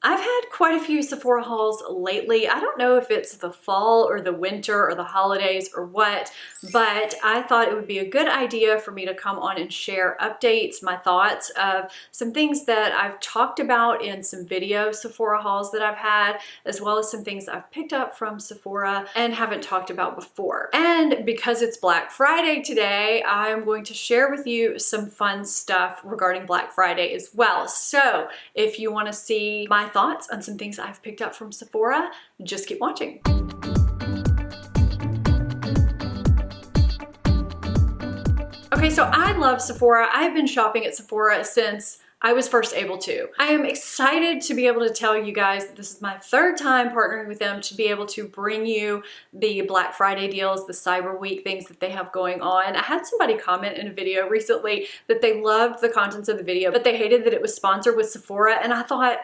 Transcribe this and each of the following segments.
I've had quite a few Sephora hauls lately. I don't know if it's the fall or the winter or the holidays or what, but I thought it would be a good idea for me to come on and share updates, my thoughts of some things that I've talked about in some video Sephora hauls that I've had, as well as some things I've picked up from Sephora and haven't talked about before. And because it's Black Friday today, I'm going to share with you some fun stuff regarding Black Friday as well. So if you want to see my thoughts on some things I've picked up from Sephora, just keep watching. Okay, so I love Sephora. I've been shopping at Sephora since I was first able to. I am excited to be able to tell you guys that this is my third time partnering with them to be able to bring you the Black Friday deals, the Cyber Week things that they have going on. I had somebody comment in a video recently that they loved the contents of the video, but they hated that it was sponsored with Sephora, and I thought,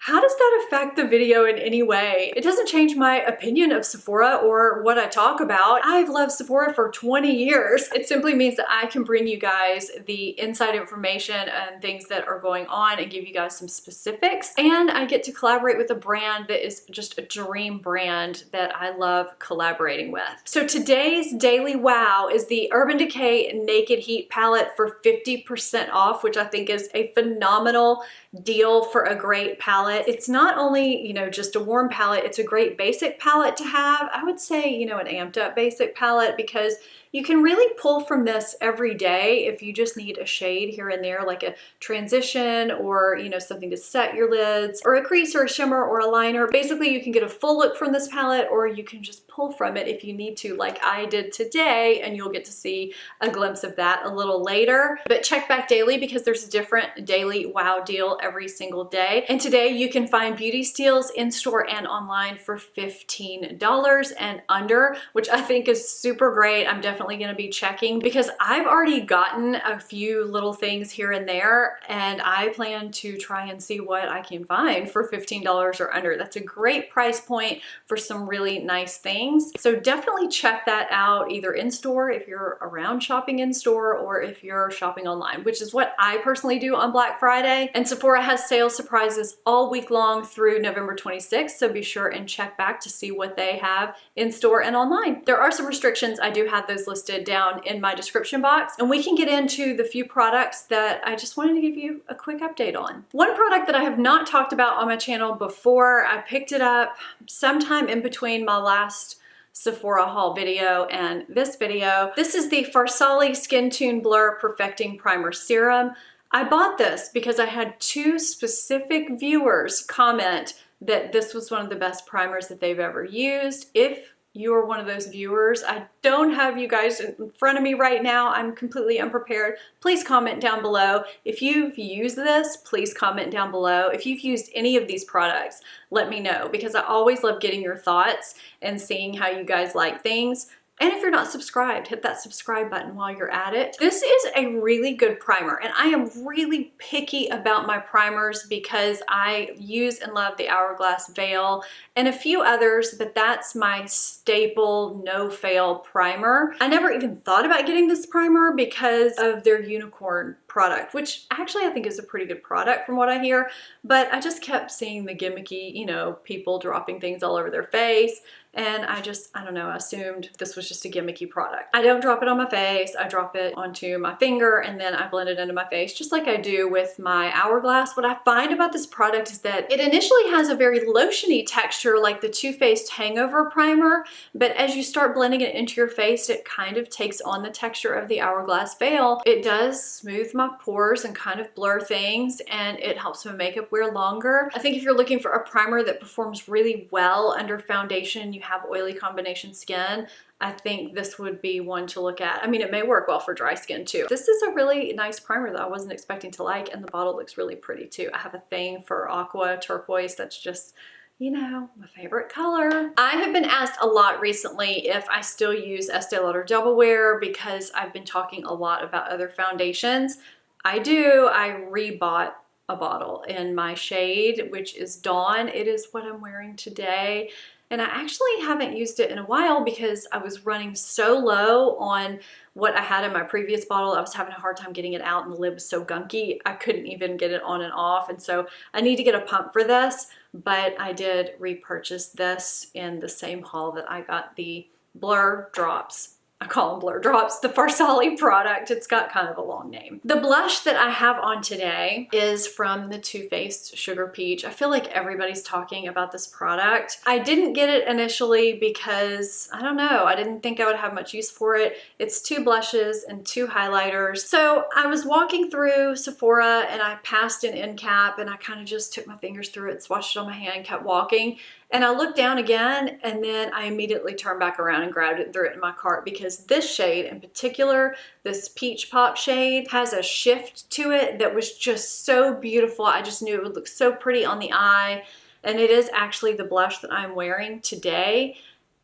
how does that affect the video in any way? It doesn't change my opinion of Sephora or what I talk about. I've loved Sephora for 20 years. It simply means that I can bring you guys the inside information and things that are going on and give you guys some specifics. And I get to collaborate with a brand that is just a dream brand that I love collaborating with. So today's daily wow is the Urban Decay Naked Heat palette for 50% off, which I think is a phenomenal deal for a great palette. It's not only, just a warm palette, it's a great basic palette to have. I would say, an amped up basic palette, because you can really pull from this every day if you just need a shade here and there, like a transition or, something to set your lids, or a crease or a shimmer or a liner. Basically, you can get a full look from this palette, or you can just pull from it if you need to, like I did today, and you'll get to see a glimpse of that a little later. But check back daily, because there's a different daily wow deal every single day. And today you can find beauty steals in store and online for $15 and under, which I think is super great. I'm definitely going to be checking, because I've already gotten a few little things here and there, and I plan to try and see what I can find for $15 or under. That's a great price point for some really nice things. So definitely check that out, either in store if you're around shopping in store, or if you're shopping online, which is what I personally do on Black Friday. And Sephora has sales surprises all week long through November 26th, so be sure and check back to see what they have in store and online. There are some restrictions. I do have those listed down in my description box, and we can get into the few products that I just wanted to give you a quick update on. One product that I have not talked about on my channel before, I picked it up sometime in between my last Sephora haul video and this video. This is the Farsali Skin Tune Blur Perfecting Primer Serum. I bought this because I had two specific viewers comment that this was one of the best primers that they've ever used. If you're one of those viewers, I don't have you guys in front of me right now. I'm completely unprepared. Please comment down below. If you've used this, please comment down below. If you've used any of these products, let me know, because I always love getting your thoughts and seeing how you guys like things. And if you're not subscribed, hit that subscribe button while you're at it. This is a really good primer, and I am really picky about my primers because I use and love the Hourglass Veil and a few others, but that's my staple no-fail primer. I never even thought about getting this primer because of their Unicorn product, which actually I think is a pretty good product from what I hear, but I just kept seeing the gimmicky, people dropping things all over their face, and I don't know, assumed this was just a gimmicky product. I don't drop it on my face, I drop it onto my finger, and then I blend it into my face, just like I do with my Hourglass. What I find about this product is that it initially has a very lotiony texture, like the Too Faced Hangover Primer, but as you start blending it into your face, it kind of takes on the texture of the Hourglass Veil. It does smooth my pores and kind of blur things, and it helps my makeup wear longer. I think if you're looking for a primer that performs really well under foundation, you have oily combination skin, I think this would be one to look at. I mean, it may work well for dry skin too. This is a really nice primer that I wasn't expecting to like, and the bottle looks really pretty too. I have a thing for aqua turquoise. That's just, my favorite color. I have been asked a lot recently if I still use Estee Lauder Double Wear, because I've been talking a lot about other foundations. I do. I rebought a bottle in my shade, which is Dawn. It is what I'm wearing today. And I actually haven't used it in a while because I was running so low on what I had in my previous bottle. I was having a hard time getting it out and the lid was so gunky, I couldn't even get it on and off. And so I need to get a pump for this, but I did repurchase this in the same haul that I got the Blur Drops. I call them Blur Drops, the Farsali product. It's got kind of a long name. The blush that I have on today is from the Too Faced Sugar Peach. I feel like everybody's talking about this product. I didn't get it initially because, I don't know, I didn't think I would have much use for it. It's 2 blushes and 2 highlighters. So I was walking through Sephora and I passed an end cap and I kind of just took my fingers through it, swatched it on my hand, kept walking. And I looked down again and then I immediately turned back around and grabbed it and threw it in my cart because this shade in particular, this Peach Pop shade, has a shift to it that was just so beautiful. I just knew it would look so pretty on the eye. And it is actually the blush that I'm wearing today.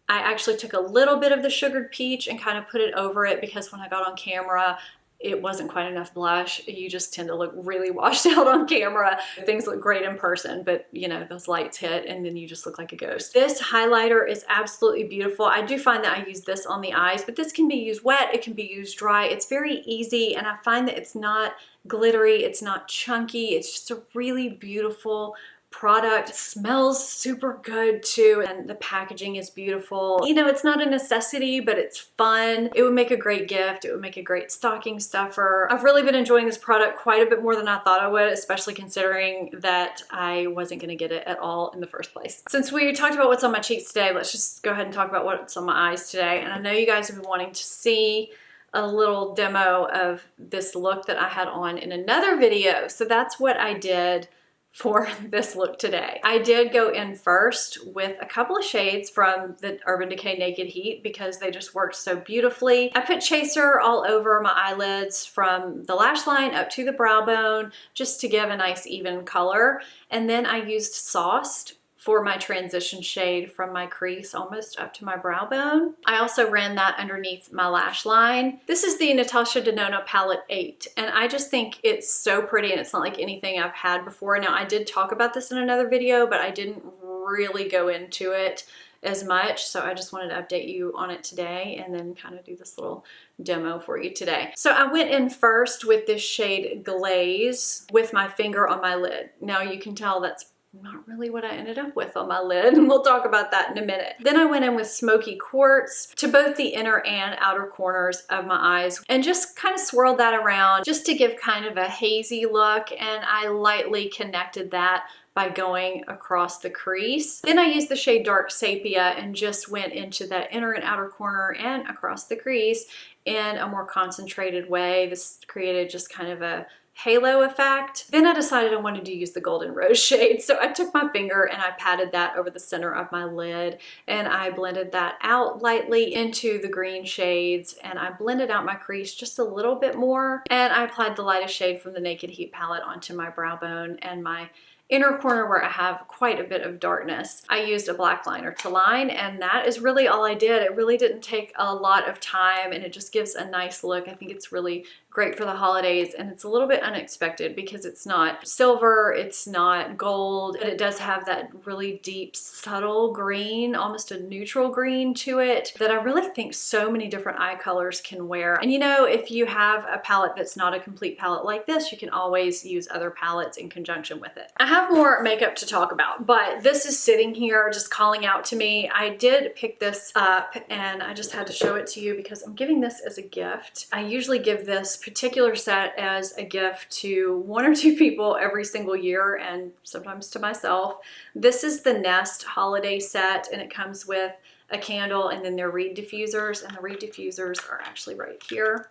I actually took a little bit of the Sugared Peach and kind of put it over it because when I got on camera, it wasn't quite enough blush. You just tend to look really washed out on camera. Things look great in person, but you know, those lights hit and then you just look like a ghost. This highlighter is absolutely beautiful. I do find that I use this on the eyes, but this can be used wet, it can be used dry. It's very easy and I find that it's not glittery, it's not chunky, it's just a really beautiful product. It smells super good too, and the packaging is beautiful. You know, it's not a necessity, but it's fun. It would make a great gift. It would make a great stocking stuffer. I've really been enjoying this product quite a bit more than I thought I would, especially considering that I wasn't gonna get it at all in the first place. Since we talked about what's on my cheeks today, let's just go ahead and talk about what's on my eyes today. And I know you guys have been wanting to see a little demo of this look that I had on in another video. So that's what I did for this look today. I did go in first with a couple of shades from the Urban Decay Naked Heat because they just worked so beautifully. I put chaser all over my eyelids from the lash line up to the brow bone just to give a nice even color. And then I used Sauced for my transition shade from my crease almost up to my brow bone. I also ran that underneath my lash line. This is the Natasha Denona Palette 8, and I just think it's so pretty and it's not like anything I've had before. Now, I did talk about this in another video, but I didn't really go into it as much, so I just wanted to update you on it today and then kind of do this little demo for you today. So I went in first with this shade Glaze with my finger on my lid. Now you can tell that's not really what I ended up with on my lid, and we'll talk about that in a minute. Then I went in with Smoky Quartz to both the inner and outer corners of my eyes and just kind of swirled that around just to give kind of a hazy look, and I lightly connected that by going across the crease. Then I used the shade Dark Sepia and just went into that inner and outer corner and across the crease in a more concentrated way. This created just kind of a halo effect. Then I decided I wanted to use the Golden Rose shade. So I took my finger and I patted that over the center of my lid and I blended that out lightly into the green shades, and I blended out my crease just a little bit more, and I applied the lightest shade from the Naked Heat palette onto my brow bone and my inner corner where I have quite a bit of darkness. I used a black liner to line, and that is really all I did. It really didn't take a lot of time and it just gives a nice look. I think it's really great for the holidays, and it's a little bit unexpected because it's not silver, it's not gold, but it does have that really deep, subtle green, almost a neutral green to it that I really think so many different eye colors can wear. And you know, if you have a palette that's not a complete palette like this, you can always use other palettes in conjunction with it. I have more makeup to talk about, but this is sitting here just calling out to me. I did pick this up and I just had to show it to you because I'm giving this as a gift. I usually give this particular set as a gift to 1 or 2 people every single year, and sometimes to myself. This is the Nest holiday set, and it comes with a candle and then their reed diffusers, and the reed diffusers are actually right here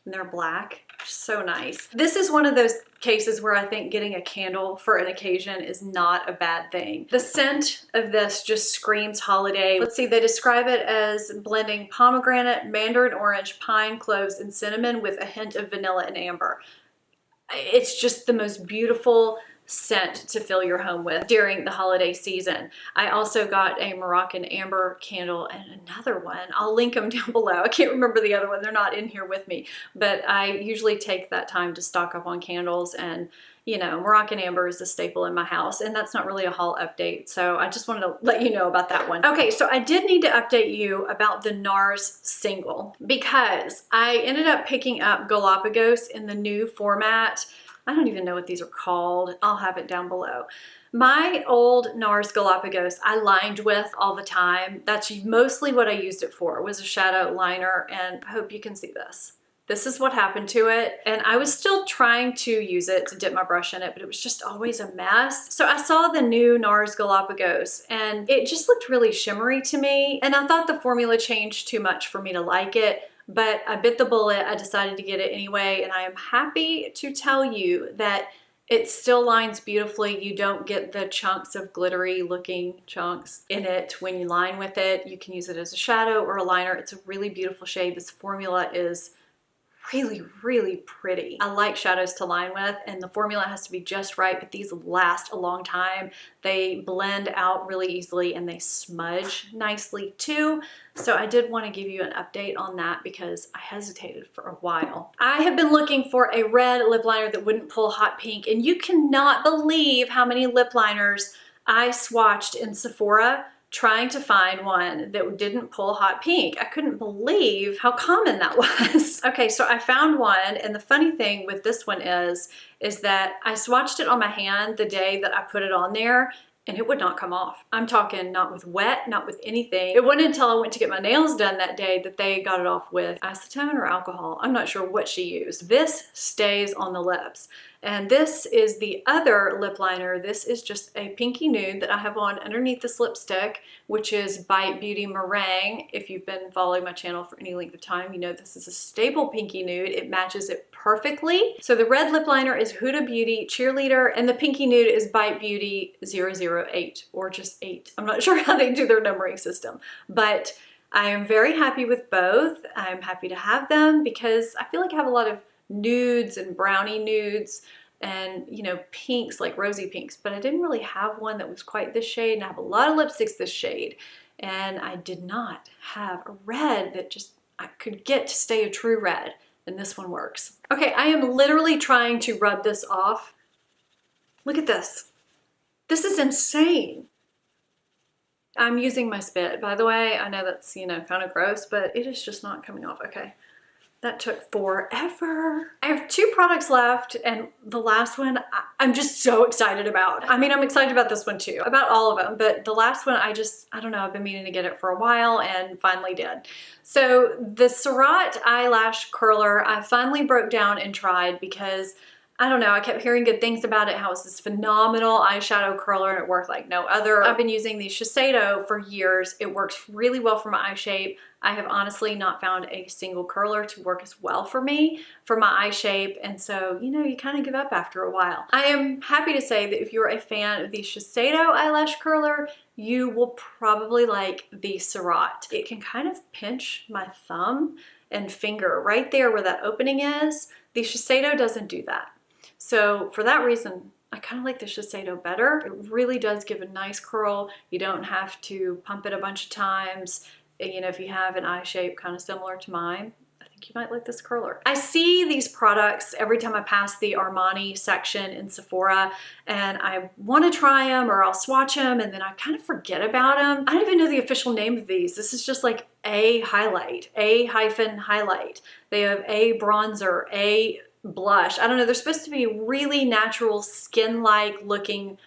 and they're black. So nice. This is one of those cases where I think getting a candle for an occasion is not a bad thing. The scent of this just screams holiday. Let's see, they describe it as blending pomegranate, mandarin orange, pine, cloves, and cinnamon with a hint of vanilla and amber. It's just the most beautiful scent to fill your home with during the holiday season. I also got a Moroccan amber candle and another one. I'll link them down below. I can't remember the other one. They're not in here with me, but I usually take that time to stock up on candles, and you know, Moroccan Amber is a staple in my house, and that's not really a haul update. So I just wanted to let you know about that one. Okay, so I did need to update you about the NARS single because I ended up picking up Galapagos in the new format. I don't even know what these are called. I'll have it down below. My old NARS Galapagos I lined with all the time. That's mostly what I used it for, was a shadow liner, and I hope you can see this. This is what happened to it, and I was still trying to use it to dip my brush in it, but it was just always a mess. So I saw the new NARS Galapagos, and it just looked really shimmery to me, and I thought the formula changed too much for me to like it, but I bit the bullet. I decided to get it anyway, and I am happy to tell you that it still lines beautifully. You don't get the chunks of glittery looking chunks in it when you line with it. You can use it as a shadow or a liner. It's a really beautiful shade. This formula is really, really pretty. I like shadows to line with, and the formula has to be just right, but these last a long time. They blend out really easily and they smudge nicely too. So I did want to give you an update on that because I hesitated for a while. I have been looking for a red lip liner that wouldn't pull hot pink, and you cannot believe how many lip liners I swatched in Sephora trying to find one that didn't pull hot pink. I couldn't believe how common that was. Okay, so I found one, and the funny thing with this one is that I swatched it on my hand the day that I put it on there, and it would not come off. I'm talking not with wet, not with anything. It wasn't until I went to get my nails done that day that they got it off with acetone or alcohol. I'm not sure what she used. This stays on the lips. And this is the other lip liner. This is just a pinky nude that I have on underneath this lipstick, which is Bite Beauty Meringue. If you've been following my channel for any length of time, you know this is a staple pinky nude. It matches it perfectly. So the red lip liner is Huda Beauty Cheerleader, and the pinky nude is Bite Beauty 008, or just 8. I'm not sure how they do their numbering system, but I am very happy with both. I'm happy to have them because I feel like I have a lot of nudes and brownie nudes and, you know, pinks, like rosy pinks, but I didn't really have one that was quite this shade, and I have a lot of lipsticks this shade, and I did not have a red that just I could get to stay a true red, and this one works. Okay, I am literally trying to rub this off. Look at this. This is insane. I'm using my spit, by the way. I know that's, you know, kind of gross, but it is just not coming off. Okay. That took forever. I have 2 products left, and the last one I'm just so excited about. I mean, I'm excited about this one too, about all of them, but the last one I don't know, I've been meaning to get it for a while and finally did. So the Surratt eyelash curler, I finally broke down and tried because I don't know, I kept hearing good things about it, how it's this phenomenal eyeshadow curler and it worked like no other. I've been using the Shiseido for years. It works really well for my eye shape. I have honestly not found a single curler to work as well for me, for my eye shape, and so, you know, you kind of give up after a while. I am happy to say that if you're a fan of the Shiseido eyelash curler, you will probably like the Surratt. It can kind of pinch my thumb and finger right there where that opening is. The Shiseido doesn't do that. So for that reason, I kind of like the Shiseido better. It really does give a nice curl. You don't have to pump it a bunch of times. You know, if you have an eye shape kind of similar to mine, I think you might like this curler. I see these products every time I pass the Armani section in Sephora, and I want to try them or I'll swatch them, and then I kind of forget about them. I don't even know the official name of these. This is just like a highlight, A-highlight. They have a bronzer, a blush. I don't know, they're supposed to be really natural skin-like looking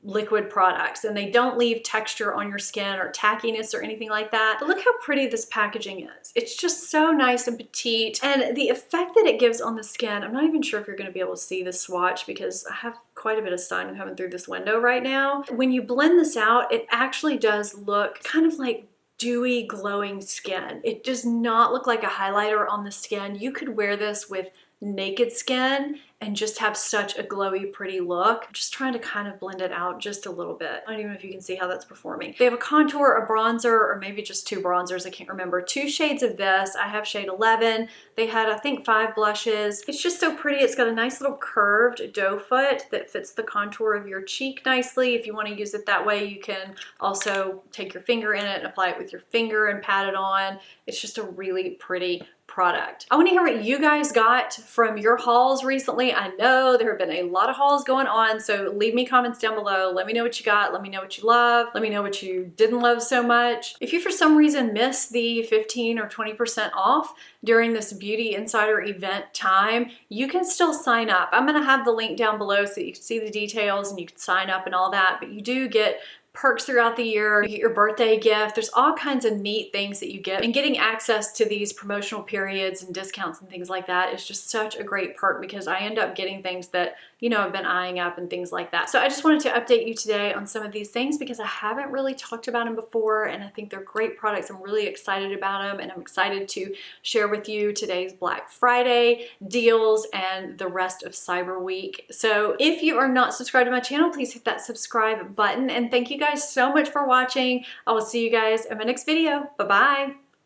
liquid products, and they don't leave texture on your skin or tackiness or anything like that. But look how pretty this packaging is. It's just so nice and petite, and the effect that it gives on the skin, I'm not even sure if you're going to be able to see this swatch because I have quite a bit of sun coming through this window right now. When you blend this out, it actually does look kind of like dewy, glowing skin. It does not look like a highlighter on the skin. You could wear this with naked skin and just have such a glowy, pretty look. I'm just trying to kind of blend it out just a little bit. I don't even know if you can see how that's performing. They have a contour, a bronzer, or maybe just 2 bronzers, I can't remember. 2 shades of this. I have shade 11. They had, I think, 5 blushes. It's just so pretty. It's got a nice little curved doe foot that fits the contour of your cheek nicely. If you want to use it that way, you can also take your finger in it and apply it with your finger and pat it on. It's just a really pretty product. I want to hear what you guys got from your hauls recently. I know there have been a lot of hauls going on, so leave me comments down below. Let me know what you got. Let me know what you love. Let me know what you didn't love so much. If you for some reason missed the 15 or 20% off during this Beauty Insider event time, you can still sign up. I'm going to have the link down below so that you can see the details and you can sign up and all that, but you do get perks throughout the year. You get your birthday gift. There's all kinds of neat things that you get. And getting access to these promotional periods and discounts and things like that is just such a great perk because I end up getting things that, you know, I've been eyeing up and things like that. So I just wanted to update you today on some of these things because I haven't really talked about them before and I think they're great products. I'm really excited about them and I'm excited to share with you today's Black Friday deals and the rest of Cyber Week. So if you are not subscribed to my channel, please hit that subscribe button and thank you guys so much for watching. I will see you guys in my next video. Bye-bye.